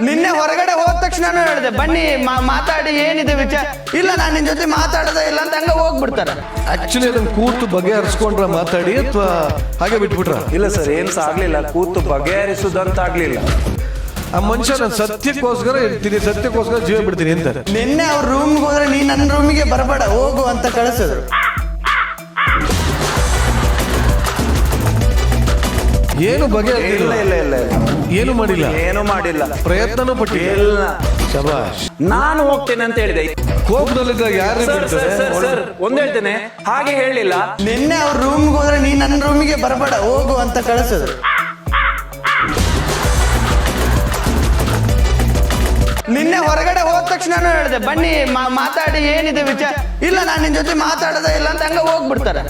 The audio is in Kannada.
ನಿನ್ನೆ ಹೊರಗಡೆ ಹೋದ ತಕ್ಷಣ ಹೇಳಿದೆ ಬನ್ನಿ ಮಾತಾಡಿ ಏನಿದೆ ವಿಚಾರ. ಇಲ್ಲ ನಾನು ನಿನ್ ಜೊತೆ ಮಾತಾಡೋದೇ ಇಲ್ಲ ಅಂತ ಹಂಗ ಹೋಗ್ಬಿಡ್ತಾರೆ. ಆಕ್ಚುಲಿ ಅದನ್ನ ಕೂತು ಬಗೆಹರಿಸ್ಕೊಂಡ್ರ ಮಾತಾಡಿ ಅಥವಾ ಹಾಗೆ ಬಿಟ್ಬಿಟ್ರ? ಇಲ್ಲ ಸರ್, ಏನ್ ಆಗ್ಲಿಲ್ಲ, ಕೂತು ಬಗೆಹರಿಸುದಂತ ಆಗ್ಲಿಲ್ಲ. ಆ ಮನುಷ್ಯ ನಾನು ಸತ್ಯಕ್ಕೋಸ್ಕರ ಇರ್ತೀನಿ, ಸತ್ಯಕ್ಕೋಸ್ಕರ ಜೀವ ಬಿಡ್ತೀನಿ ಅಂತಾರೆ. ನಿನ್ನೆ ಅವ್ರ ರೂಮ್ಗೆ ಹೋದ್ರೆ ನೀ ನನ್ನ ರೂಮಿಗೆ ಬರಬೇಡ ಹೋಗು ಅಂತ ಕಳಿಸಿದ್ರು. ಏನು ಬಗೆಹರಿಲ್ಲ, ಇಲ್ಲ ಇಲ್ಲ ಇಲ್ಲ, ಏನು ಮಾಡಿಲ್ಲ, ಏನು ಮಾಡಿಲ್ಲ, ಪ್ರಯತ್ನನೂ ಪಟ್ಟಿಲ್ಲ. ಶಬಾಷ್. ನಾನು ಹೋಗ್ತೇನೆ ಅಂತ ಹೇಳಿದೆ. ಕೋಪದಲ್ಲಿದ್ದಾಗ ಯಾರು ಸರ್ ಒಂದ್ ಹೇಳ್ತೇನೆ, ಹಾಗೆ ಹೇಳಿಲ್ಲ. ನಿನ್ನೆ ಅವ್ರ ರೂಮ್ಗೆ ಹೋದ್ರೆ ನೀ ನನ್ನ ರೂಮಿಗೆ ಬರಬೇಡ ಹೋಗು ಅಂತ ಕಳಿಸಿದ್ರು. ನಿನ್ನೆ ಹೊರಗಡೆ ಹೋದ ತಕ್ಷಣ ಹೇಳಿದೆ ಬನ್ನಿ ಮಾತಾಡಿ ಏನಿದೆ ವಿಚಾರ. ಇಲ್ಲ ನಾನು ನಿನ್ ಜೊತೆ ಮಾತಾಡೋದೇ ಇಲ್ಲ ಅಂತ ಹಂಗ ಹೋಗ್ಬಿಡ್ತಾರೆ.